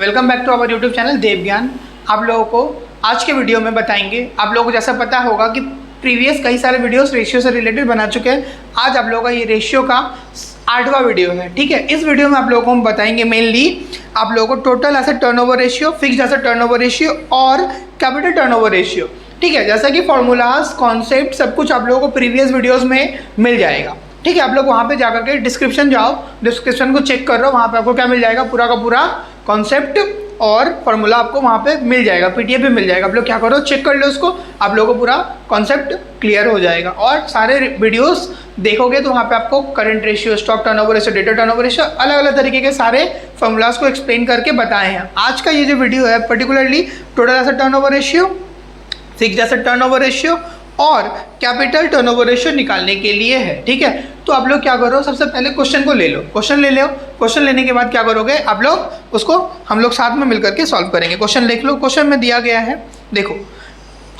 Welcome back to our YouTube channel Dev Gyan. आप लोगों को आज के वीडियो में बताएंगे, आप लोगों को जैसा पता होगा कि प्रीवियस कई सारे वीडियोस रेशियो से रिलेटेड बना चुके हैं। आज आप लोगों का ये रेशियो का 8वां वीडियो है, ठीक है। इस वीडियो में आप लोगों को हम बताएंगे मेनली आप लोगों को total asset turnover ratio, fixed asset turnover ratio और कैपिटल टर्नओवर रेशियो, ठीक है। जैसा कि फॉर्मूलाज, कॉन्सेप्ट सब कुछ आप लोगों को प्रीवियस वीडियोज़ में मिल जाएगा, ठीक है। आप लोग वहाँ पे जाकर के डिस्क्रिप्शन जाओ, डिस्क्रिप्शन को चेक कर रहे हो, वहाँ पे आपको क्या मिल जाएगा, पूरा का पूरा कॉन्सेप्ट और फॉर्मूला आपको वहाँ पे मिल जाएगा, पीडीएफ भी मिल जाएगा। आप लोग क्या करो, चेक कर लो उसको, आप लोगों को पूरा कॉन्सेप्ट क्लियर हो जाएगा। और सारे वीडियोस देखोगे तो वहाँ पे आपको current ratio, stock turnover ratio, data turnover ratio, अलग अलग तरीके के सारे फॉर्मूलाज को एक्सप्लेन करके बताए हैं। आज का ये जो वीडियो है particularly total asset turnover ratio, fixed asset turnover ratio और कैपिटल टर्नओवर रेशियो निकालने के लिए है, ठीक है। तो आप लोग क्या करो, सबसे पहले क्वेश्चन को ले लो, क्वेश्चन ले लो। क्वेश्चन लेने के बाद क्या करोगे आप लोग, उसको हम लोग साथ में मिलकर के सॉल्व करेंगे। क्वेश्चन लिख लो। क्वेश्चन में दिया गया है, देखो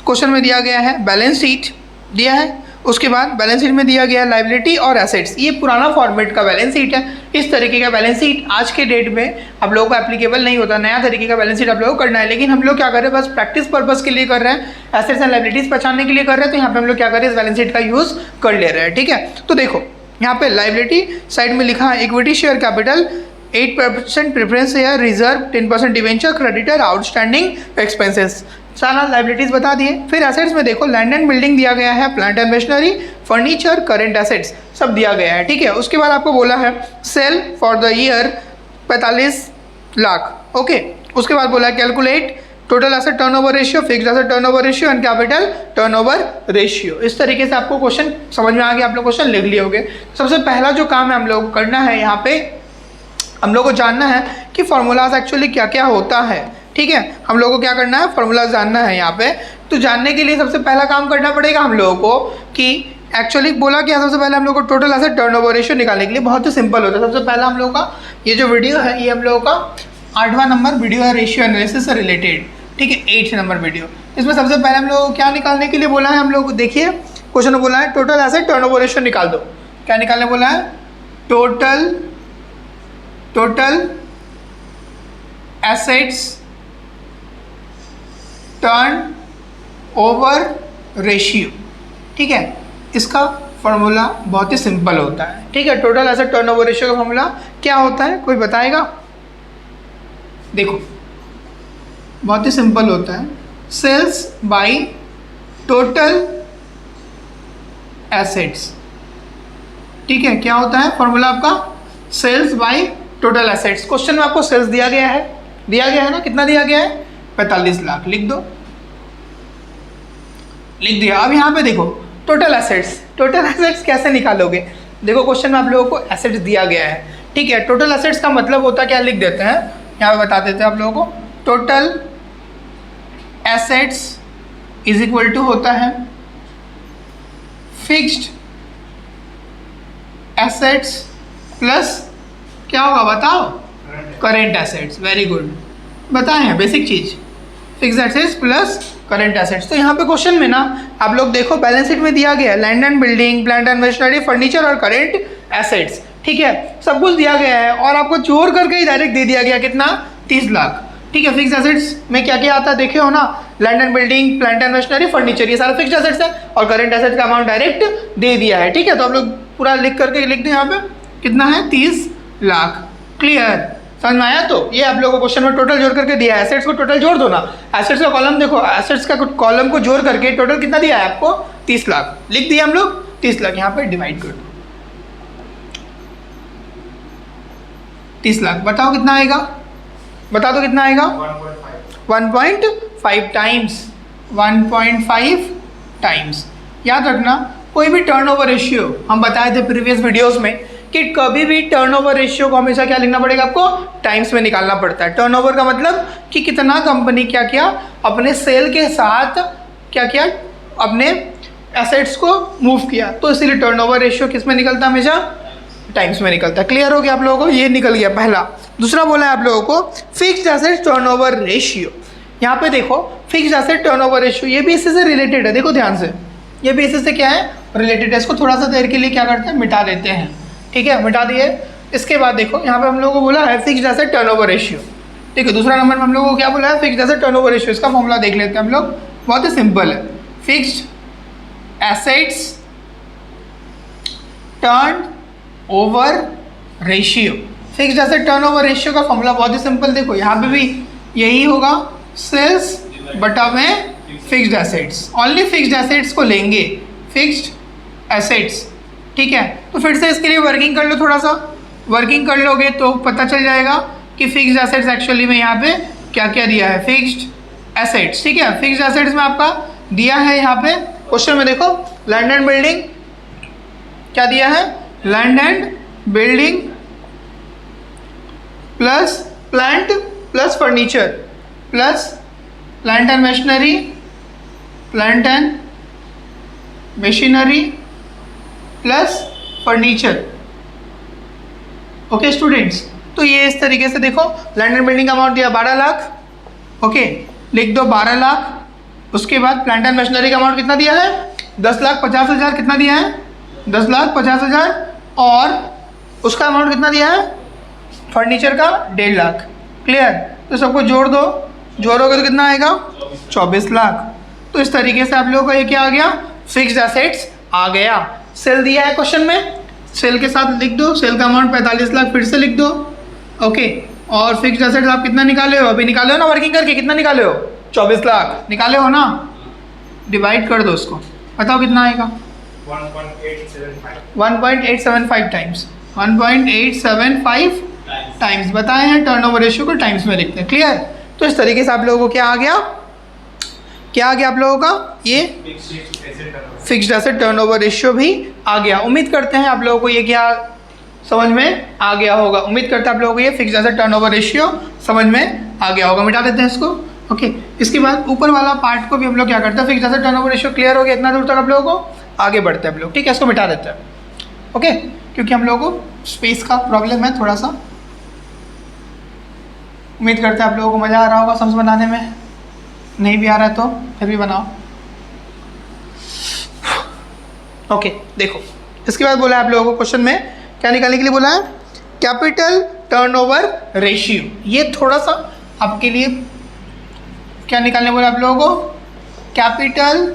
क्वेश्चन में दिया गया है बैलेंस शीट दिया है, उसके बाद बैलेंस शीट में दिया गया है लायबिलिटी और एसेट्स। ये पुराना फॉर्मेट का बैलेंस शीट है। इस तरीके का बैलेंस शीट आज के डेट में आप लोगों को एप्लीकेबल नहीं होता, नया तरीके का बैलेंस शीट आप लोगों को करना है। लेकिन हम लोग क्या कर रहे हैं, बस प्रैक्टिस पर्पस के लिए कर रहे हैं, एसेट्स एंड लायबिलिटीज पहचानने के लिए कर रहे हैं। तो यहाँ पे हम लोग क्या कर रहे हैं, इस बैलेंस शीट का यूज़ कर ले रहे हैं, ठीक है। तो देखो यहाँ पे लायबिलिटी साइड में लिखा है equity share capital, 8% preference share, reserve 10% debenture, creditor, outstanding expenses, सारा लाइबिलिटीज बता दिए। फिर एसेट्स में देखो लैंड एंड बिल्डिंग दिया गया है, plant and machinery, furniture, current assets सब दिया गया है, ठीक है। उसके बाद आपको बोला है sale for the year 45 lakh, okay. उसके बाद बोला है calculate total asset turnover ratio, fixed asset turnover ratio and capital turnover ratio. इस तरीके से आपको क्वेश्चन समझ में आ गया, आप लोग क्वेश्चन लिख लिए होंगे। सबसे पहला जो काम है हम लोग को करना है, यहाँ पे हम लोग को जानना है कि फॉर्मूलाज एक्चुअली क्या क्या होता है, ठीक है। हम लोगों को क्या करना है, फॉर्मूला जानना है यहाँ पे। तो जानने के लिए सबसे पहला काम करना पड़ेगा हम लोगों को कि एक्चुअली बोला क्या, सबसे पहले हम लोग को टोटल एसेट टर्नओवर रेशियो निकालने के लिए बहुत ही सिंपल होता है। सबसे पहला हम लोगों का ये जो वीडियो है, ये हम लोगों का 8वां नंबर वीडियो है रेशियो एनालिसिस से रिलेटेड, ठीक है, 8th नंबर वीडियो। इसमें सबसे पहले हम लोग को क्या निकालने के लिए बोला है, हम लोग देखिए क्वेश्चन में बोला है टोटल एसेट टर्नओवर रेशियो निकाल दो। क्या निकालने बोला है, total assets turn over ratio, ठीक है। इसका फॉर्मूला बहुत ही सिंपल होता है, ठीक है। टोटल एसेट टर्नओवर रेशियो का फॉर्मूला क्या होता है, कोई बताएगा? देखो बहुत ही सिंपल होता है, सेल्स बाय टोटल एसेट्स, ठीक है। क्या होता है फॉर्मूला आपका, sales by total assets. Question में आपको सेल्स दिया गया है ना, कितना दिया गया है, 45 लाख, लिख दो, लिख दिया। अब यहाँ पे देखो टोटल एसेट्स कैसे निकालोगे, देखो क्वेश्चन में आप लोगों को एसेट्स दिया गया है, ठीक है। टोटल एसेट्स का मतलब होता है क्या, लिख देते हैं यहाँ पे, बता देते हैं आप लोगों को। Total assets is equal to होता है फिक्स्ड एसेट्स प्लस क्या होगा बताओ, करेंट एसेट्स। वेरी गुड, बताए हैं बेसिक चीज़, fixed assets plus current assets. तो यहाँ पे क्वेश्चन में ना आप लोग देखो बैलेंस शीट में दिया गया है land and building, plant and machinery, furniture और करंट एसेट्स, ठीक है, सब कुछ दिया गया है। और आपको जोड़ करके ही डायरेक्ट दे दिया गया कितना, 30 लाख, ठीक है। फिक्स्ड एसेट्स में क्या क्या आता है देखे हो ना, land and building, plant and machinery, furniture, ये सारा फिक्स्ड एसेट्स है। और करंट एसेट्स का अमाउंट डायरेक्ट दे दिया है, ठीक है। तो आप लोग पूरा लिख करके लिख दें यहाँ पे कितना है, 30 लाख। क्लियर, समझ में आया? तो ये आप लोगों को क्वेश्चन में टोटल जोड़ करके दिया है, एसेट्स को टोटल जोड़ दो ना, एसेट्स का कॉलम देखो, एसेट्स का कॉलम को जोड़ करके टोटल कितना दिया है आपको, 30 लाख लिख दिया हम लोग, 30 लाख यहाँ पे डिवाइड कर दो, 30 लाख। बताओ कितना आएगा, बता दो कितना आएगा, 1.5 टाइम्स, 1.5 टाइम्स। याद रखना कोई भी टर्नओवर रेशियो हम बताए थे प्रीवियस वीडियोस में कि कभी भी टर्नओवर रेशियो को हमेशा क्या लिखना पड़ेगा आपको, टाइम्स में निकालना पड़ता है। टर्नओवर का मतलब कि कितना कंपनी क्या किया, अपने सेल के साथ क्या किया, अपने एसेट्स को मूव किया। तो इसीलिए टर्नओवर रेशियो किस में निकलता है, हमेशा टाइम्स में निकलता है। क्लियर हो गया आप लोगों को, ये निकल गया पहला। दूसरा बोला है आप लोगों को फिक्स्ड एसेट टर्नओवर रेशियो। यहाँ पे देखो फिक्स्ड एसेट टर्नओवर रेशियो, ये भी इससे से रिलेटेड है, देखो ध्यान से, ये भी इससे क्या है, रिलेटेड है। इसको थोड़ा सा देर के लिए क्या करते हैं, मिटा देते हैं, ठीक है, मिटा दिए। इसके बाद देखो यहाँ पे हम लोगों को बोला है फिक्स्ड एसेट टर्नओवर रेशियो, ठीक है, दूसरा नंबर में हम लोगों को क्या बोला है, फिक्स्ड एसेट टर्नओवर रेशियो। इसका फॉर्मूला देख लेते हैं हम लोग, बहुत ही सिंपल है। Fixed assets turn over ratio. Fixed asset turnover ratio का फॉर्मूला बहुत ही सिंपल, देखो यहाँ पे भी यही होगा, सेल्स बटा में fixed assets. Only fixed assets को लेंगे, फिक्स्ड एसेट्स, ठीक है। तो फिर से इसके लिए वर्किंग कर लो, थोड़ा सा वर्किंग कर लोगे तो पता चल जाएगा कि फिक्स्ड एसेट्स एक्चुअली में यहाँ पे क्या क्या दिया है, फिक्स्ड एसेट्स, ठीक है। फिक्स्ड एसेट्स में आपका दिया है यहाँ पे क्वेश्चन में, देखो लैंड एंड बिल्डिंग क्या दिया है, land and building plus plant plus furniture plus plant and machinery, plant and machinery plus furniture. Okay students, तो ये इस तरीके से देखो, लैंड एंड बिल्डिंग का अमाउंट दिया 12 लाख, ओके लिख दो 12 लाख। उसके बाद प्लांट एंड मशीनरी का अमाउंट कितना दिया है, 10,50,000, कितना दिया है, 10,50,000, और उसका अमाउंट कितना दिया है, फर्नीचर का 1.5 लाख। क्लियर, तो सबको जोड़ दो, जोड़ोगे तो कितना आएगा, 24 लाख। तो इस तरीके से आप लोगों का ये क्या आ गया, फिक्स्ड एसेट्स आ गया। सेल दिया है क्वेश्चन में, सेल के साथ लिख दो, सेल का अमाउंट 45 लाख फिर से लिख दो, ओके। और फिक्स्ड एसेट्स आप कितना निकाले हो, अभी निकाले हो ना वर्किंग करके, कितना निकाले हो, 24 लाख निकाले हो ना, डिवाइड कर दो उसको, बताओ कितना आएगा, 1.875 टाइम्स, 1.875 टाइम्स बताए हैं। टर्नओवर रेशियो को टाइम्स में लिखते हैं। क्लियर, तो इस तरीके से आप लोगों को क्या आ गया, क्या आ गया आप लोगों का, ये फिक्स्ड एसेट टर्नओवर रेशियो भी आ गया। उम्मीद करते हैं आप लोगों को ये क्या समझ में आ गया होगा, उम्मीद करते हैं आप लोगों को ये फिक्स्ड एसेट टर्नओवर रेशियो समझ में आ गया होगा। मिटा देते हैं इसको, ओके। इसके बाद ऊपर वाला पार्ट को भी हम लोग क्या करते हैं, fixed asset turnover ratio clear हो गया इतना दूर तक आप लोगों को, आगे बढ़ते हैं हम लोग, ठीक है। इसको मिटा देते हैं, ओके, क्योंकि हम लोगों को स्पेस का प्रॉब्लम है थोड़ा सा। उम्मीद करते हैं आप लोगों को मज़ा आ रहा होगा सम्स बनाने में, नहीं भी आ रहा है तो फिर भी बनाओ, ओके। देखो इसके बाद बोला है आप लोगों को क्वेश्चन में क्या निकालने के लिए बोला है, कैपिटल टर्नओवर रेशियो। ये थोड़ा सा आपके लिए क्या निकालने बोला आप लोगों को, capital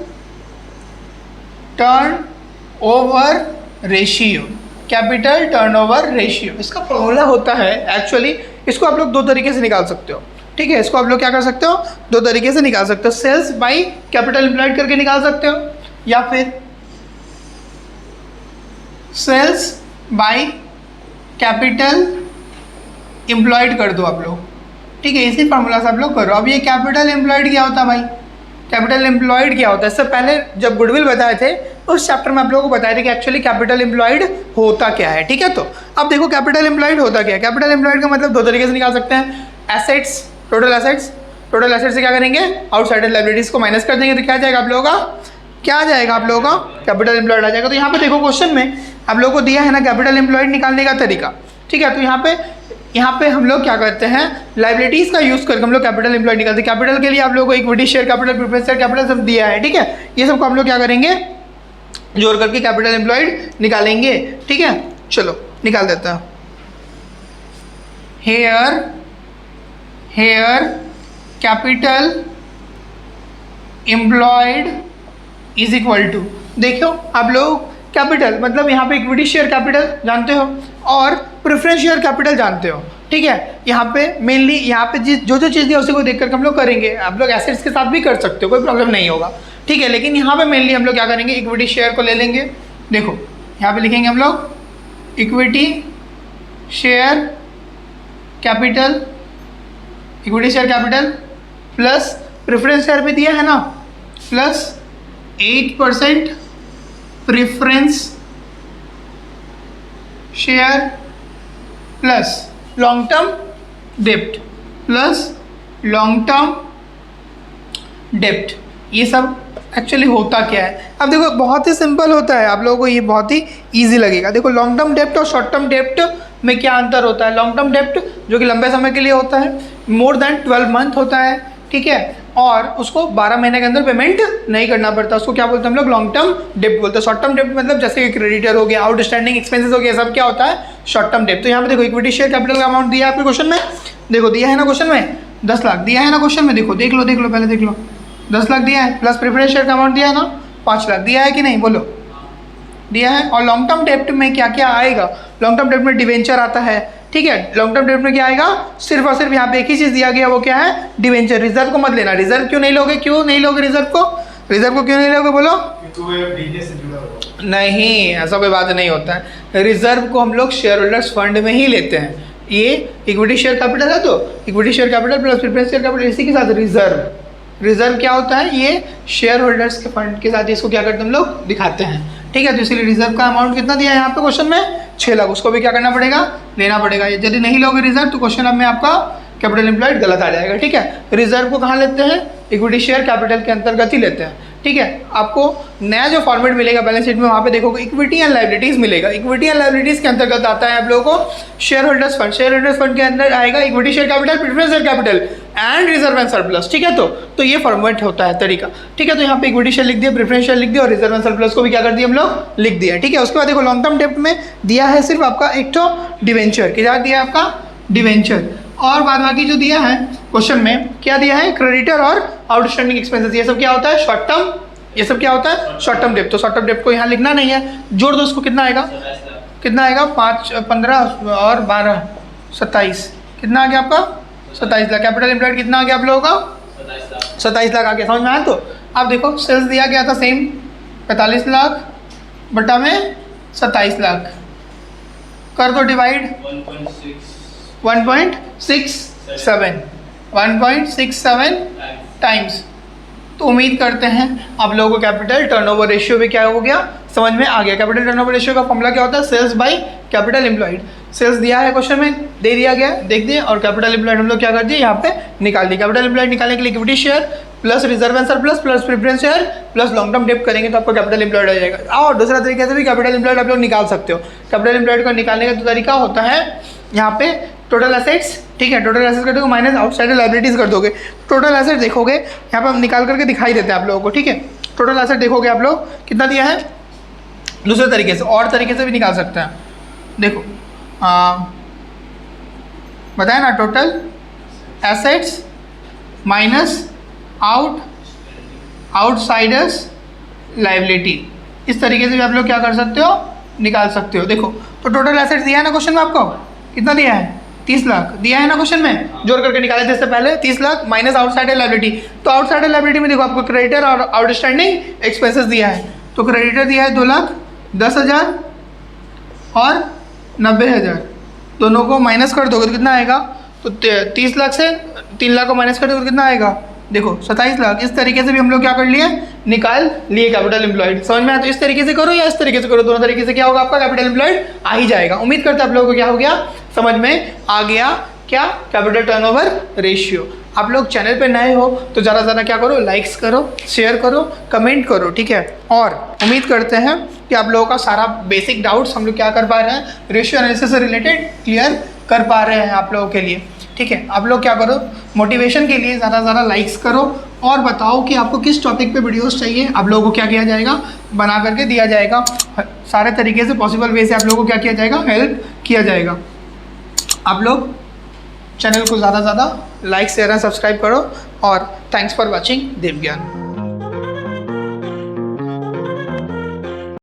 turnover ratio, capital turnover ratio. इसका फॉर्मूला होता है एक्चुअली, इसको आप लोग दो तरीके से निकाल सकते हो, ठीक है। इसको आप लोग क्या कर सकते हो, दो तरीके से निकाल सकते हो, सेल्स बाय कैपिटल एम्प्लॉयड करके निकाल सकते हो, या फिर सेल्स बाय कैपिटल एम्प्लॉयड कर दो आप लोग, ठीक है। इसी फार्मूला से आप लोग करो। अब ये कैपिटल एम्प्लॉयड क्या होता है भाई, कैपिटल एम्प्लॉयड क्या होता है, इससे पहले जब गुडविल बताए थे उस चैप्टर में आप लोगों को बताया था कि एक्चुअली कैपिटल एम्प्लॉयड होता क्या है, ठीक है। तो अब देखो कैपिटल एम्प्लॉयड होता क्या है, कैपिटल एम्प्लॉयड का मतलब दो तरीके से निकाल सकते हैं, assets, total assets, total assets से क्या करेंगे, आउटसाइडर लायबिलिटीज को माइनस कर देंगे, तो क्या जाएगा आप लोगों का, क्या आ जाएगा आप लोगों का, कैपिटल एम्प्लॉयड आ जाएगा। तो यहाँ पे देखो क्वेश्चन में आप लोगों को दिया है ना कैपिटल एम्प्लॉयड निकालने का तरीका, ठीक है। तो यहाँ पे हम लोग क्या करते हैं, लाइबिलिटीज़ का यूज़ करके हम लोग कैपिटल एम्प्लॉयड निकालते हैं। कैपिटल के लिए आप लोगों को equity share capital, preference share capital सब दिया है, ठीक है। ये सबको हम लोग क्या करेंगे, जोड़ करके कैपिटल एम्प्लॉयड निकालेंगे, ठीक है। चलो निकाल देता हूँ, here capital employed is equal to, देखो आप लोग कैपिटल मतलब यहाँ पे इक्विटी शेयर कैपिटल जानते हो और प्रेफरेंस शेयर कैपिटल जानते हो, ठीक है। यहाँ पे मेनली यहाँ पे जो चीज़ दी है उसी को देख करके हम लोग करेंगे। आप लोग एसेट्स के साथ भी कर सकते हो, कोई प्रॉब्लम नहीं होगा, ठीक है। लेकिन यहाँ पे मेनली हम लोग क्या करेंगे, इक्विटी शेयर को ले लेंगे। देखो यहाँ पे लिखेंगे हम लोग equity share capital, equity share capital plus preference share भी दिया है ना, plus 8% preference share plus long term डेप्ट, प्लस लॉन्ग टर्म डेप्ट। ये सब एक्चुअली होता क्या है, अब देखो बहुत ही सिंपल होता है, आप लोगों को ये बहुत ही इजी लगेगा। देखो लॉन्ग टर्म डेप्ट और शॉर्ट टर्म डेप्ट में क्या अंतर होता है। लॉन्ग टर्म डेप्ट जो कि लंबे समय के लिए होता है, मोर देन 12 मंथ होता है, ठीक है, और उसको 12 महीने के अंदर पेमेंट नहीं करना पड़ता, उसको क्या बोलते हैं हम लोग, लॉन्ग टर्म डेप्ट बोलते हैं। शॉर्ट टर्म डेप्ट मतलब जैसे कि क्रेडिटर हो गया, आउटस्टैंडिंग एक्सपेंसेस हो गया, सब क्या होता है शॉर्ट टर्म डेप्ट। तो यहाँ पे देखो इक्विटी शेयर कैपिटल का अमाउंट दिया है आपके क्वेश्चन में, देखो दिया है ना क्वेश्चन में 10 लाख दिया है ना क्वेश्चन में, देखो देख लो पहले देख लो 10 लाख दिया है प्लस प्रेफरेंस शेयर का अमाउंट दिया है ना 5 लाख दिया है कि नहीं, बोलो दिया है। और लॉन्ग टर्म डेप्ट में क्या क्या आएगा, लॉन्ग टर्म डेप्ट में डिवेंचर आता है, ठीक है। लॉन्ग टर्म डेप्ट में क्या आएगा, सिर्फ और सिर्फ यहाँ पे एक ही चीज़ दिया गया, वो क्या है, डिवेंचर। रिजर्व को मत लेना, रिजर्व क्यों नहीं लोगे, रिजर्व को क्यों नहीं लोगे, बोलो नहीं, ऐसा कोई बात नहीं होता है। रिजर्व को हम लोग शेयर होल्डर्स फंड में ही लेते हैं। ये इक्विटी शेयर कैपिटल है तो equity share capital plus preference share capital, इसी के साथ रिजर्व क्या होता है, ये शेयर होल्डर्स के फंड के साथ इसको क्या करते हैं हम लोग दिखाते हैं, ठीक है। तो इसीलिए रिजर्व का अमाउंट कितना दिया है यहाँ पे क्वेश्चन में 6 लाख, उसको भी क्या करना पड़ेगा, लेना पड़ेगा। यदि नहीं लोगे रिजर्व तो क्वेश्चन अब में आपका कैपिटल एम्प्लॉयड गलत आ जाएगा, ठीक है। रिजर्व को कहाँ लेते हैं, इक्विटी शेयर कैपिटल के अंतर्गत ही लेते हैं, ठीक है। आपको नया जो फॉर्मेट मिलेगा बैलेंस शीट में, वहाँ पे देखोगे इक्विटी एंड लायबिलिटीज मिलेगा। इक्विटी एंड लायबिलिटीज के अंतर्गत आता है आप लोगों को शेयर होल्डर्स फंड के अंदर आएगा equity share capital, preference share capital and reserve and surplus, ठीक है। तो ये फॉर्मेट होता है तरीका, ठीक है। तो यहाँ पे इक्विटी शेयर लिख दिया, प्रेफरेंस शेयर लिख दिया और रिजर्व एंड सरप्लस को भी क्या कर दिया हम लोग लिख दिया, ठीक है। उसके बाद देखो लॉन्ग टर्म डेप्ट में दिया है सिर्फ आपका एक तो डिवेंचर, क्या दिया है आपका डिवेंचर, और बाद बाकी जो दिया है क्वेश्चन में क्या दिया है, क्रेडिटर और आउटस्टैंडिंग एक्सपेंसेस। ये सब क्या होता है, शॉर्ट टर्म, ये सब क्या होता है शॉर्ट टर्म डेप्ट। तो शॉर्ट टर्म डेप्ट को यहाँ लिखना नहीं है, जोड़ दो उसको, कितना आएगा 5, 15 और 12 27, कितना आ गया आपका 27 लाख। कैपिटल एम्प्लॉयड कितना आ गया आप लोगों का 27 लाख आ गया, समझ में आया। तो अब देखो सेल्स दिया गया था सेम 45 लाख बटा में 27 लाख, कर दो डिवाइड 1.67 टाइम्स। तो उम्मीद करते हैं आप लोगों को कैपिटल टर्नओवर रेशियो भी क्या हो गया, समझ में आ गया। कैपिटल टर्नओवर रेशियो का फॉर्मूला क्या होता है, sales by capital employed. Sales दिया है क्वेश्चन में, दे दिया गया, देख दिए, और कैपिटल एम्प्लॉयड हम लोग क्या कर दिए यहाँ पे निकाल दिए। कैपिटल एम्प्लॉयड निकालने के लिए equity share plus reserve and surplus plus preference share plus long term डेप्ट करेंगे तो आपको कैपिटल एम्प्लॉयड आ जाएगा। और दूसरा तरीके से भी कैपिटल एम्प्लॉयड आप लोग निकाल सकते हो। कैपिटल एम्प्लॉयड को निकालने का जो तरीका होता है, यहाँ पे टोटल एसेट्स, ठीक है, टोटल एसेट्स कर दोगे माइनस आउटसाइड लायबिलिटीज कर दोगे। टोटल एसेट देखोगे यहाँ पे हम निकाल करके दिखाई देते हैं आप लोगों को, ठीक है। टोटल एसेट देखोगे आप लोग कितना दिया है, दूसरे तरीके से और तरीके से भी निकाल सकते हैं। देखो बताया ना, total assets minus outsiders liability, इस तरीके से भी आप लोग क्या कर सकते हो, निकाल सकते हो। देखो तो टोटल एसेट्स दिया है ना क्वेश्चन में, आपको कितना दिया है 30 लाख दिया है ना क्वेश्चन में, जोड़ करके निकाले थे इससे पहले 30 लाख माइनस आउटसाइडर लायबिलिटी। तो आउटसाइडर लायबिलिटी में देखो आपको क्रेडिटर और आउटस्टैंडिंग एक्सपेंसेस दिया है। तो क्रेडिटर दिया है 2,10,000 और 90,000, दोनों को माइनस कर दोगे तो कितना आएगा, तो 30 लाख से 3 लाख को माइनस कर दोगे तो कितना आएगा, देखो 27 लाख। इस तरीके से भी हम लोग क्या कर लिए, निकाल लिए कैपिटल एम्प्लॉयड। समझ में आया। तो इस तरीके से करो या इस तरीके से करो, दोनों तरीके से क्या होगा आपका कैपिटल एम्प्लॉयड आ ही जाएगा। उम्मीद करते हैं आप लोगों को क्या हो गया, समझ में आ गया क्या, कैपिटल टर्नओवर रेशियो। आप लोग चैनल पे नए हो तो ज़्यादा से ज़्यादा क्या करो, लाइक्स करो, शेयर करो, कमेंट करो, ठीक है। और उम्मीद करते हैं कि आप लोगों का सारा बेसिक डाउट्स हम लोग क्या कर पा रहे हैं, रेशियो एनालिसिस से रिलेटेड क्लियर कर पा रहे हैं आप लोगों के लिए, ठीक है। आप लोग क्या करो, मोटिवेशन के लिए ज़्यादा से ज़्यादा लाइक्स करो और बताओ कि आपको किस टॉपिक पे वीडियोस चाहिए। आप लोगों को क्या किया जाएगा, बना करके दिया जाएगा, सारे तरीके से पॉसिबल वे से आप लोगों को क्या किया जाएगा, हेल्प किया जाएगा। आप लोग चैनल को ज़्यादा से ज़्यादा लाइक शेयर एंड सब्सक्राइब करो और थैंक्स फॉर वॉचिंग देवज्ञान।